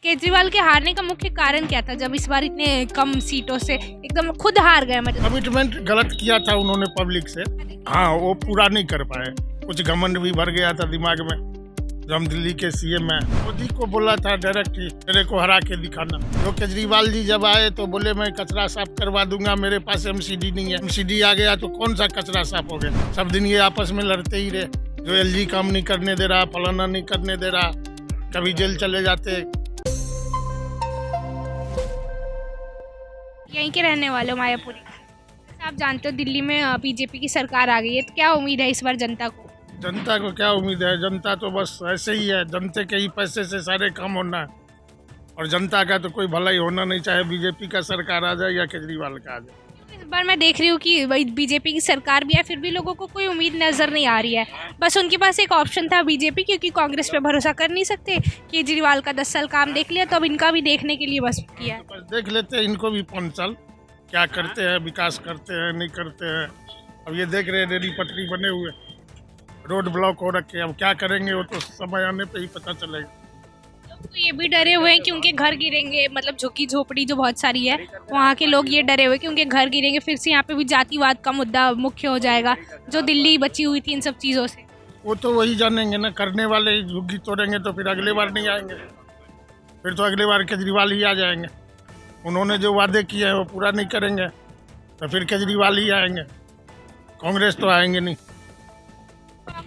केजरीवाल के हारने का मुख्य कारण क्या था जब इस बार इतने कम सीटों से एकदम खुद हार गए? मतलब कमिटमेंट गलत किया था उन्होंने पब्लिक से। हाँ, वो पूरा नहीं कर पाए। कुछ घमंड भी भर गया था दिमाग में। जब हम दिल्ली के सीएम हैं, मोदी को बोला था डायरेक्ट ही मेरे को हरा के दिखाना। तो केजरीवाल जी जब आए तो बोले मैं कचरा साफ करवा दूंगा, मेरे पास एमसीडी नहीं है। एमसीडी आ गया तो कौन सा कचरा साफ हो गया? सब दिन ये आपस में लड़ते ही रहे। जो एलजी काम नहीं करने दे रहा, फलाना नहीं करने दे रहा, कभी जेल चले जाते। यहीं के रहने वाले हो मायापुरी। आप जानते हो दिल्ली में बीजेपी की सरकार आ गई है, तो क्या उम्मीद है इस बार जनता को? जनता को क्या उम्मीद है? जनता तो बस ऐसे ही है, जनता के ही पैसे से सारे काम होना है। और जनता का तो कोई भलाई होना नहीं, चाहे बीजेपी का सरकार आ जाए या केजरीवाल का आ जाए। इस बार मैं देख रही हूँ कि बीजेपी की सरकार भी है, फिर भी लोगों को कोई उम्मीद नजर नहीं आ रही है। बस उनके पास एक ऑप्शन था बीजेपी, क्योंकि कांग्रेस पे भरोसा कर नहीं सकते। केजरीवाल का 10 साल काम देख लिया, तो अब इनका भी देखने के लिए बस किया है। बस देख लेते हैं इनको भी 5 साल क्या करते हैं, विकास करते हैं नहीं करते हैं। अब ये देख रहे हैं रेली पटरी बने हुए, रोड ब्लॉक हो रखे हैं। अब क्या करेंगे वो तो समय आने पे ही पता चलेगा। तो ये भी डरे हुए हैं कि उनके घर गिरेंगे, मतलब झुग्गी झोपड़ी जो बहुत सारी है वहाँ के लोग ये डरे हुए हैं कि उनके घर गिरेंगे। फिर से यहाँ पे भी जातिवाद का मुद्दा मुख्य हो जाएगा, जो दिल्ली बची हुई थी इन सब चीज़ों से। वो तो वही जानेंगे ना, करने वाले ही झुग्गी तोड़ेंगे तो फिर अगले बार नहीं आएंगे। फिर तो अगले बार केजरीवाल ही आ जाएंगे। उन्होंने जो वादे किए हैं वो पूरा नहीं करेंगे तो फिर केजरीवाल ही आएंगे, कांग्रेस तो आएंगे नहीं।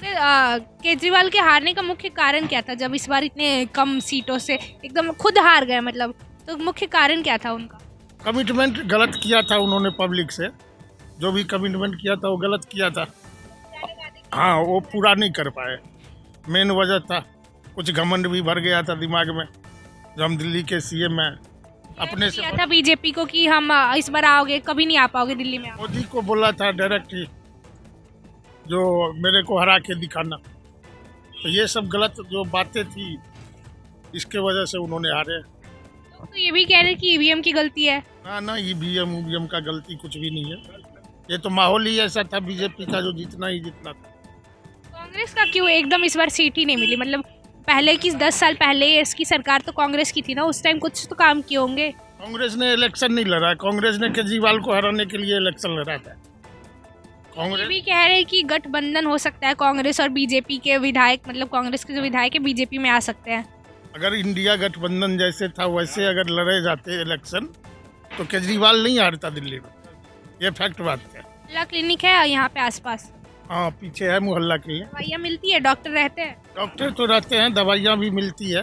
केजरीवाल के हारने का मुख्य कारण क्या था जब इस बार इतने कम सीटों से एकदम खुद हार गए? मतलब तो मुख्य कारण क्या था उनका? कमिटमेंट गलत किया था उन्होंने पब्लिक से। जो भी कमिटमेंट किया था वो गलत किया था। हाँ, वो पूरा नहीं कर पाए। मेन वजह था कुछ घमंड भी भर गया था दिमाग में। जब हम दिल्ली के सीएम हैं, अपने से किया था बीजेपी को कि हम इस बार आओगे, कभी नहीं आ पाओगे दिल्ली में। मोदी को बोला था डायरेक्ट ही जो मेरे को हरा के दिखाना। तो ये सब गलत जो बातें थी, इसके वजह से उन्होंने हारे। तो ये भी कह रहे हैं कि ईवीएम की गलती है। ना, ईवीएम का गलती कुछ भी नहीं है। ये तो माहौल ही ऐसा था बीजेपी का जो जीतना ही जीतना था। कांग्रेस का क्यों एकदम इस बार सीट ही नहीं मिली? मतलब पहले की 10 साल पहले इसकी सरकार तो कांग्रेस की थी ना, उस टाइम कुछ तो काम किए होंगे। कांग्रेस ने इलेक्शन नहीं लड़ा, कांग्रेस ने केजरीवाल को हराने के लिए इलेक्शन लड़ा था। ये कांग्रेस भी कह रहे हैं कि गठबंधन हो सकता है कांग्रेस और बीजेपी के विधायक, मतलब कांग्रेस के जो विधायक है बीजेपी में आ सकते हैं। अगर इंडिया गठबंधन जैसे था वैसे अगर लड़े जाते इलेक्शन तो केजरीवाल नहीं हारता दिल्ली में। ये फैक्ट बात है। मोहल्ला क्लिनिक है यहाँ पे आसपास, हाँ, पीछे है मोहल्ला क्लिनिक। दवाइयाँ मिलती है, डॉक्टर रहते हैं, डॉक्टर तो रहते हैं, दवाइयाँ भी मिलती है,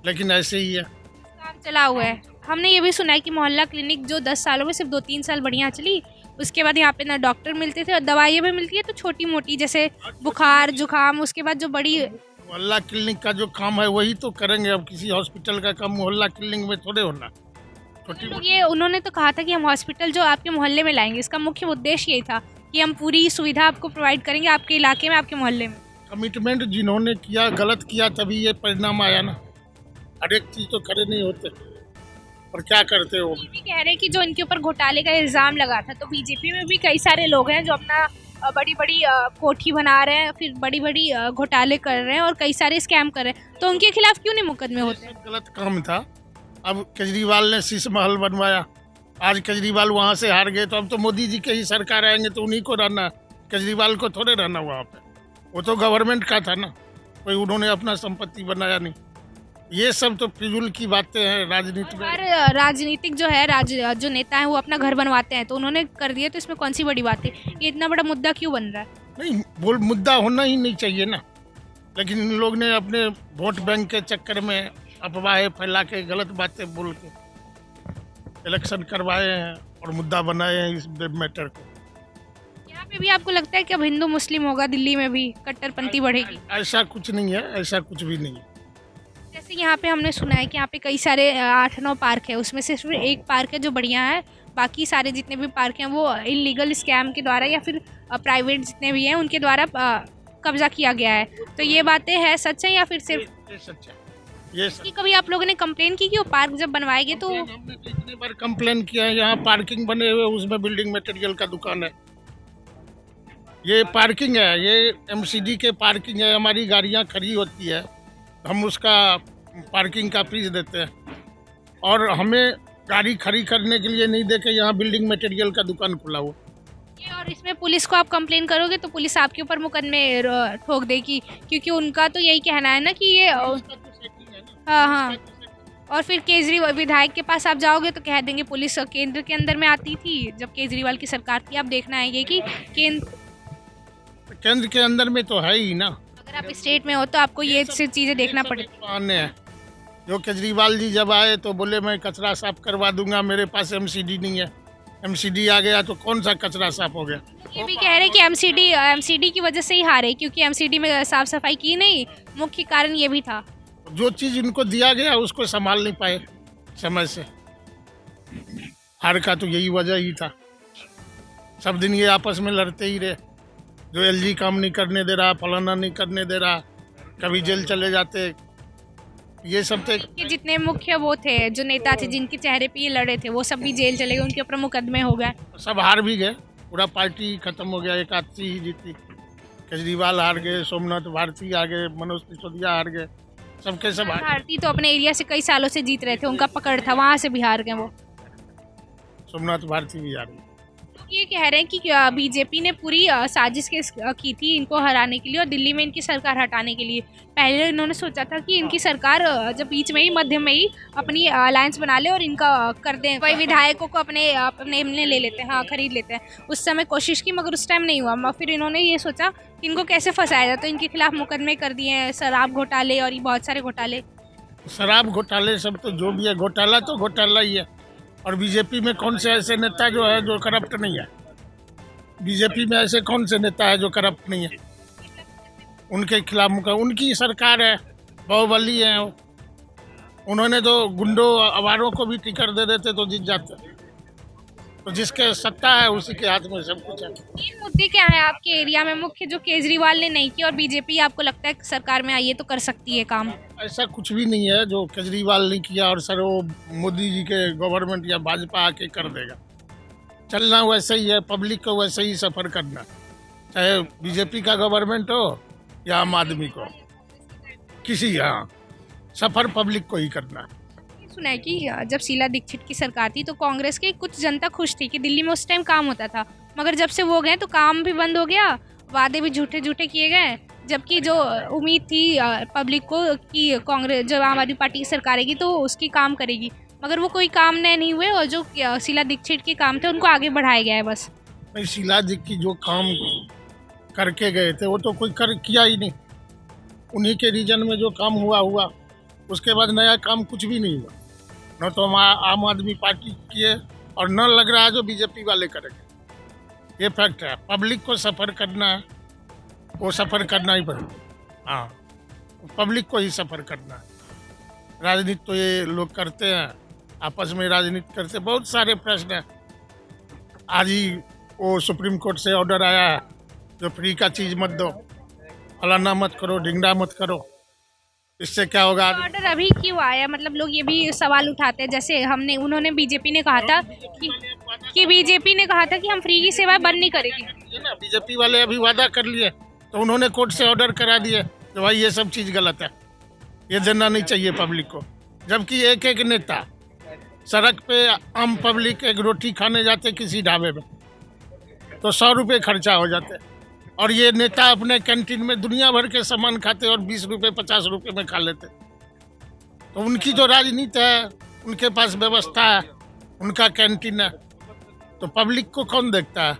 लेकिन ऐसे ही है। काम चला हुआ है। हमने ये भी सुना है कि मोहल्ला क्लिनिक जो 10 सालों में सिर्फ 2-3 साल बढ़िया चली, उसके बाद यहाँ पे ना डॉक्टर मिलते थे और दवाइयाँ भी मिलती है तो छोटी मोटी, जैसे बुखार जुकाम। उसके बाद जो बड़ी मोहल्ला क्लिनिक का जो काम है वही तो करेंगे। अब किसी हॉस्पिटल का काम मोहल्ला क्लिनिक में थोड़े होना। छोटी लोग ये उन्होंने तो कहा था कि हम हॉस्पिटल जो आपके मोहल्ले में लाएंगे, इसका मुख्य उद्देश्य यही था कि हम पूरी सुविधा आपको प्रोवाइड करेंगे आपके इलाके में, आपके मोहल्ले में। कमिटमेंट जिन्होंने किया गलत किया, तभी ये परिणाम आया ना। हर एक चीज तो खड़े नहीं होते, और क्या करते हो। ये भी कह रहे हैं कि जो इनके ऊपर घोटाले का इल्जाम लगा था, तो बीजेपी में भी कई सारे लोग हैं जो अपना बड़ी बड़ी कोठी बना रहे हैं, फिर बड़ी बड़ी घोटाले कर रहे हैं और कई सारे स्कैम कर रहे हैं, तो उनके खिलाफ क्यों नहीं मुकदमे होते? सब गलत काम था। अब केजरीवाल ने शीश महल बनवाया, आज केजरीवाल वहाँ से हार गए तो अब तो मोदी जी के ही सरकार आएंगे तो उन्हीं को रहना, केजरीवाल को थोड़े रहना वहाँ पे। वो तो गवर्नमेंट का था ना, कोई उन्होंने अपना संपत्ति बनाया नहीं। ये सब तो फिजूल की बातें हैं राजनीति में। और राजनीतिक जो है जो नेता है वो अपना घर बनवाते हैं, तो उन्होंने कर दिया, तो इसमें कौन सी बड़ी बात है? ये इतना बड़ा मुद्दा क्यों बन रहा है? नहीं, बोल मुद्दा होना ही नहीं चाहिए ना, लेकिन इन लोग ने अपने वोट बैंक के चक्कर में अफवाहें फैला के गलत बातें बोल के इलेक्शन करवाए हैं और मुद्दा बनाए हैं इस मैटर को। यहाँ पे भी आपको लगता है कि अब हिंदू मुस्लिम होगा, दिल्ली में भी कट्टरपंथी बढ़ेगी? ऐसा कुछ नहीं है, ऐसा कुछ भी नहीं है। जैसे यहाँ पे हमने सुना है कि यहाँ पे कई सारे 8-9 पार्क है, उसमें से सिर्फ एक पार्क है जो बढ़िया है, बाकी सारे जितने भी पार्क हैं वो इलीगल स्कैम के द्वारा या फिर प्राइवेट जितने भी हैं उनके द्वारा कब्जा किया गया है। तो ये बातें हैं सच है या फिर सिर्फ ये सच है? ये कि कभी आप लोगों ने कंप्लेन की कि वो पार्क जब बनवाएंगे तो? हमने तो इतने बार कंप्लेन किया है। यहाँ पार्किंग बने हुए, उसमें बिल्डिंग मटेरियल का दुकान है। ये पार्किंग है, ये एमसीडी के पार्किंग है, हमारी गाड़ियाँ खड़ी होती है, हम उसका पार्किंग का फीस देते हैं और हमें गाड़ी खड़ी करने के लिए नहीं देके यहाँ बिल्डिंग मटेरियल का दुकान खुला हुआ। ये और इसमें पुलिस को आप कंप्लेन करोगे तो पुलिस आपके ऊपर मुकदमे ठोक देगी, क्योंकि उनका तो यही कहना है ना कि ये हाँ हाँ। और फिर केजरीवाल विधायक के पास आप जाओगे तो कह देंगे पुलिस केंद्र के अंदर में आती थी जब केजरीवाल की सरकार थी। आप देखना है ये कि केंद्र के अंदर में तो है ही ना, अगर आप स्टेट में हो तो आपको ये चीज़ें देखना पड़ेगा। आने हैं जो केजरीवाल जी जब आए तो बोले मैं कचरा साफ करवा दूंगा, मेरे पास एमसीडी नहीं है। एमसीडी आ गया तो कौन सा कचरा साफ हो गया। ये भी कह रहे हैं कि एमसीडी की वजह से ही हारे, क्योंकि एमसीडी में साफ सफाई की नहीं, मुख्य कारण ये भी था। जो चीज़ इनको दिया गया उसको संभाल नहीं पाए समय से, हार का तो यही वजह ही था। सब दिन ये आपस में लड़ते ही रहे, जो एलजी काम नहीं करने दे रहा, फलाना नहीं करने दे रहा, कभी जेल चले जाते। ये सब तो कि जितने मुख्य वो थे, जो नेता थे जिनके चेहरे पे ये लड़े थे, वो सब भी जेल चले गए, उनके ऊपर मुकदमे हो गए, सब हार भी गए, पूरा पार्टी खत्म हो गया। एक आदमी ही जीती, केजरीवाल हार गए, सोमनाथ भारती आ गए, मनोज सिसोदिया हार गए, सबके सब हार। भारती तो अपने एरिया से कई सालों से जीत रहे थे, उनका पकड़ था, वहाँ से भी हार गए वो। सोमनाथ भारती भी हार गए। ये कह रहे हैं कि बीजेपी ने पूरी साजिश की थी इनको हराने के लिए और दिल्ली में इनकी सरकार हटाने के लिए। पहले इन्होंने सोचा था कि इनकी सरकार जब बीच में ही मध्य में ही अपनी अलायंस बना ले और इनका कर दें, वही विधायकों को अपने में ले लेते हैं, हाँ खरीद लेते हैं। उस समय कोशिश की मगर उस टाइम नहीं हुआ। फिर इन्होंने ये सोचा कि इनको कैसे फंसाया जाए, तो इनके खिलाफ मुकदमे कर दिए हैं, शराब घोटाले और ये बहुत सारे घोटाले। शराब घोटाले सब तो जो भी है, घोटाला तो घोटाला ही है। और बीजेपी में कौन से ऐसे नेता जो है जो करप्ट नहीं है? बीजेपी में ऐसे कौन से नेता है जो करप्ट नहीं है? उनके खिलाफ उनकी सरकार है, बाहुबली है। उन्होंने तो गुंडों अवारों को भी टिकट दे देते तो जीत जाते। तो जिसके सत्ता है उसी के हाथ में सब कुछ है। तीन मुद्दे क्या है आपके एरिया में मुख्य जो केजरीवाल ने नहीं किया और बीजेपी आपको लगता है सरकार में आइए तो कर सकती है काम? ऐसा कुछ भी नहीं है जो केजरीवाल ने किया और सर वो मोदी जी के गवर्नमेंट या भाजपा आके कर देगा। चलना वैसे ही है, पब्लिक को वैसे ही सफ़र करना, चाहे बीजेपी का गवर्नमेंट हो या आम आदमी को, किसी हाँ सफ़र पब्लिक को ही करना। सुना है कि जब शीला दीक्षित की सरकार थी तो कांग्रेस की कुछ जनता खुश थी कि दिल्ली में उस टाइम काम होता था, मगर जब से वो गए तो काम भी बंद हो गया, वादे भी झूठे झूठे किए गए। जबकि जो उम्मीद थी पब्लिक को कि कांग्रेस जब आम आदमी पार्टी की सरकार आएगी तो उसकी काम करेगी, मगर वो कोई काम नहीं हुए और जो शीला दीक्षित के काम थे उनको आगे बढ़ाया गया है बस। नहीं, शीला जी की जो काम करके गए थे वो तो कोई किया ही नहीं। उन्हीं के रीजन में जो काम हुआ, उसके बाद नया काम कुछ भी नहीं हुआ। न तो आम आदमी पार्टी किए और न लग रहा है जो बीजेपी वाले करेंगे। ये फैक्ट है। पब्लिक को सफ़र करना है, वो सफ़र करना ही पड़ेगा। हाँ, पब्लिक को ही सफ़र करना है। राजनीति तो ये लोग करते हैं, आपस में राजनीति करते। बहुत सारे प्रश्न हैं। आज ही वो सुप्रीम कोर्ट से ऑर्डर आया है जो फ्री का चीज़ मत दो, फलाना मत करो, ढिंगड़ा मत करो। इससे क्या होगा? ऑर्डर अभी क्यों आया? मतलब लोग ये भी सवाल उठाते हैं, जैसे उन्होंने बीजेपी ने कहा था कि बीजेपी ने कहा था कि हम फ्री की सेवाएं बंद नहीं करेगी। ना बीजेपी वाले अभी वादा कर लिए तो उन्होंने कोर्ट से ऑर्डर करा दिए तो भाई ये सब चीज़ गलत है, ये देना नहीं चाहिए पब्लिक को। जबकि एक एक नेता सड़क पे आम पब्लिक एक रोटी खाने जाते किसी ढाबे में तो 100 रुपये खर्चा हो जाते, और ये नेता अपने कैंटीन में दुनिया भर के सामान खाते और 20 रुपये 50 रुपये में खा लेते। तो उनकी जो राजनीति है, उनके पास व्यवस्था है, उनका कैंटीन है, तो पब्लिक को कौन देखता है?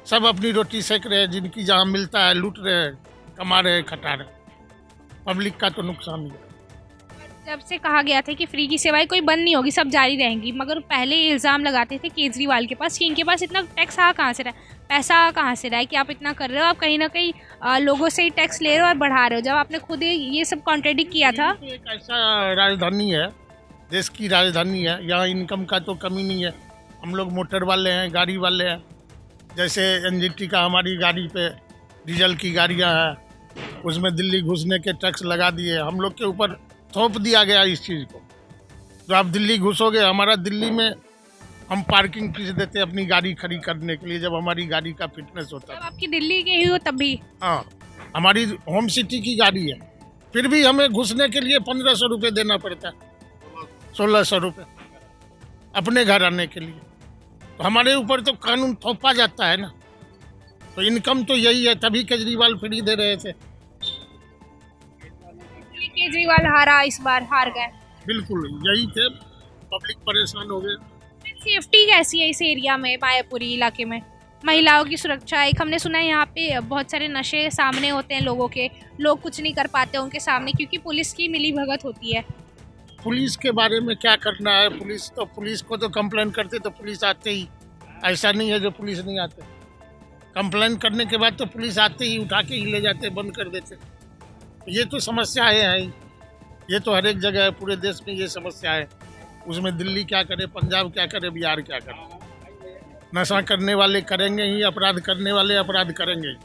सब अपनी रोटी सेक रहे हैं, जिनकी जहाँ मिलता है लूट रहे हैं, कमा रहे हैं, खटा रहे। पब्लिक का तो नुकसान ही है। जब से कहा गया था कि फ्री की सेवाएं कोई बंद नहीं होगी, सब जारी रहेंगी, मगर पहले ये इल्ज़ाम लगाते थे केजरीवाल के पास कि इनके पास इतना टैक्स कहाँ से रहा है, पैसा कहाँ से रहा है कि आप इतना कर रहे हो, आप कहीं ना कहीं लोगों से ही टैक्स ले रहे हो और बढ़ा रहे हो, जब आपने खुद ये सब कॉन्ट्रेडिक्ट किया था। एक ऐसा राजधानी है, देश की राजधानी है, यहाँ इनकम का तो कमी नहीं है। हम लोग मोटर वाले हैं, गाड़ी वाले हैं। जैसे एनजीटी का हमारी गाड़ी पे डीजल की गाड़ियाँ हैं, उसमें दिल्ली घुसने के टैक्स लगा दिए, हम लोग के ऊपर थोप दिया गया इस चीज़ को। जो आप दिल्ली घुसोगे, हमारा दिल्ली में हम पार्किंग फीस देते अपनी गाड़ी खड़ी करने के लिए, जब हमारी गाड़ी का फिटनेस होता है। जब आपकी दिल्ली के ही हो तब भी? हाँ, हमारी होम सिटी की गाड़ी है, फिर भी हमें घुसने के लिए 1500 रुपये देना पड़ता है, 1600 रुपये अपने घर आने के लिए। तो हमारे ऊपर तो कानून थोपा जाता है ना। तो इनकम तो यही है, तभी केजरीवाल फ्री दे रहे थे। इसलिए केजरीवाल हारा, इस बार हार गए। बिल्कुल यही थे, पब्लिक परेशान हो गए। सेफ्टी कैसी है इस एरिया में, मायापुरी इलाके में? महिलाओं की सुरक्षा, एक हमने सुना है यहाँ पे बहुत सारे नशे सामने होते हैं लोगों के, लोग कुछ नहीं कर पाते उनके सामने क्योंकि पुलिस की मिली भगत होती है। पुलिस के बारे में क्या करना है, पुलिस को तो कंप्लेन करते तो पुलिस आते ही, ऐसा नहीं है जो पुलिस नहीं आते। कंप्लेन करने के बाद तो पुलिस आते ही उठा के ही ले जाते, बंद कर देते। ये तो समस्या है ही, ये तो हर एक जगह है, पूरे देश में ये समस्या है। उसमें दिल्ली क्या करे, पंजाब क्या करे, बिहार क्या करे। नशा करने वाले करेंगे ही, अपराध करने वाले अपराध करेंगे ही,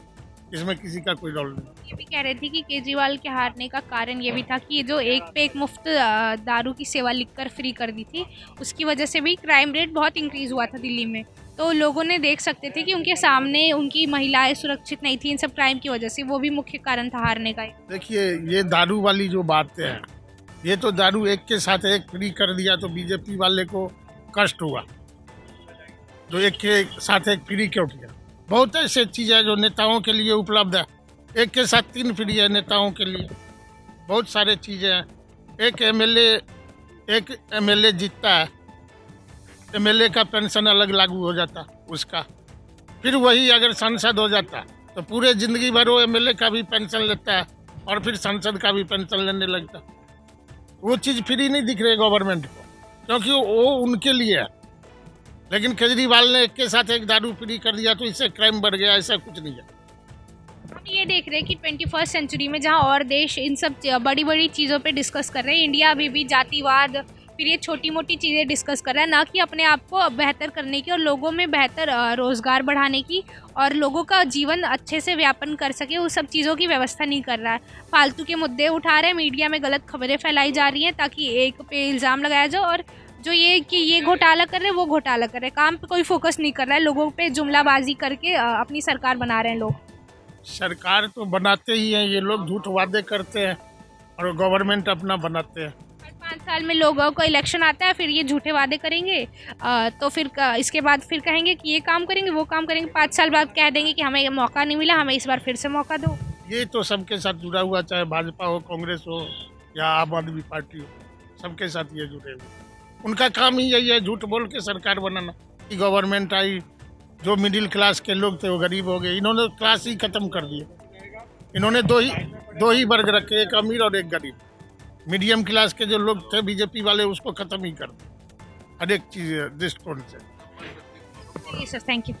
इसमें किसी का कोई रोल नहीं। ये भी कह रहे थे कि केजरीवाल के हारने का कारण ये भी था कि ये जो एक पे एक मुफ्त दारू की सेवा लिखकर फ्री कर दी थी, उसकी वजह से भी क्राइम रेट बहुत इंक्रीज हुआ था दिल्ली में। तो लोगों ने देख सकते थे कि उनके सामने उनकी महिलाएं सुरक्षित नहीं थी इन सब क्राइम की वजह से, वो भी मुख्य कारण था हारने का। देखिए, ये दारू वाली जो बातें हैं, ये तो दारू एक के साथ एक फ्री कर दिया तो बीजेपी वाले को कष्ट हुआ। जो एक के साथ एक फ्री क्यों किया? बहुत ऐसे चीज़ें जो नेताओं के लिए उपलब्ध है, एक के साथ 3 फ्री है नेताओं के लिए। बहुत सारे चीज़ें हैं। एक एमएलए जीतता है, एमएलए का पेंशन अलग लागू हो जाता उसका। फिर वही अगर सांसद हो जाता तो पूरे ज़िंदगी भर वो एमएलए का भी पेंशन लेता है और फिर सांसद का भी पेंशन लेने लगता। वो चीज़ फ्री नहीं दिख रही गवर्नमेंट को, क्योंकि वो उनके लिए है। लेकिन केजरीवाल ने एक के साथ एक दारू फ्री कर दिया तो इससे क्राइम बढ़ गया, ऐसा कुछ नहीं है। हम ये देख रहे हैं कि 21st सेंचुरी में जहाँ और देश इन सब बड़ी बड़ी चीज़ों पे डिस्कस कर रहे हैं, इंडिया अभी भी जातिवाद, फिर ये छोटी मोटी चीज़ें डिस्कस कर रहा है, ना कि अपने आप को बेहतर करने की और लोगों में बेहतर रोज़गार बढ़ाने की और लोगों का जीवन अच्छे से व्यापन कर सके, उस सब चीज़ों की व्यवस्था नहीं कर रहा है। फालतू के मुद्दे उठा रहे हैं, मीडिया में गलत खबरें फैलाई जा रही हैं ताकि एक पे इल्ज़ाम लगाया जाए, और जो ये कि ये घोटाला कर रहे हैं वो घोटाला कर रहे हैं, काम पे कोई फोकस नहीं कर रहा है, लोगों पे जुमलाबाजी करके अपनी सरकार बना रहे हैं लोग। सरकार तो बनाते ही हैं ये लोग, झूठ वादे करते हैं और गवर्नमेंट अपना बनाते हैं। हर 5 साल में लोगों को इलेक्शन आता है, फिर ये झूठे वादे करेंगे, तो फिर इसके बाद फिर कहेंगे कि ये काम करेंगे वो काम करेंगे, 5 साल बाद कह देंगे कि हमें मौका नहीं मिला, हमें इस बार फिर से मौका दो। ये तो सबके साथ जुड़ा हुआ, चाहे भाजपा हो, कांग्रेस हो या आम आदमी पार्टी हो, सबके साथ ये जुड़े हुए। उनका काम ही यही है, झूठ बोल के सरकार बनाना। कि गवर्नमेंट आई, जो मिडिल क्लास के लोग थे वो गरीब हो गए। इन्होंने क्लास ही खत्म कर दिए। इन्होंने दो ही वर्ग रखे, एक अमीर और एक गरीब। मीडियम क्लास के जो लोग थे बीजेपी वाले, उसको खत्म ही कर दिया हर एक चीज़ दृष्टिकोण से। Sir, thank you.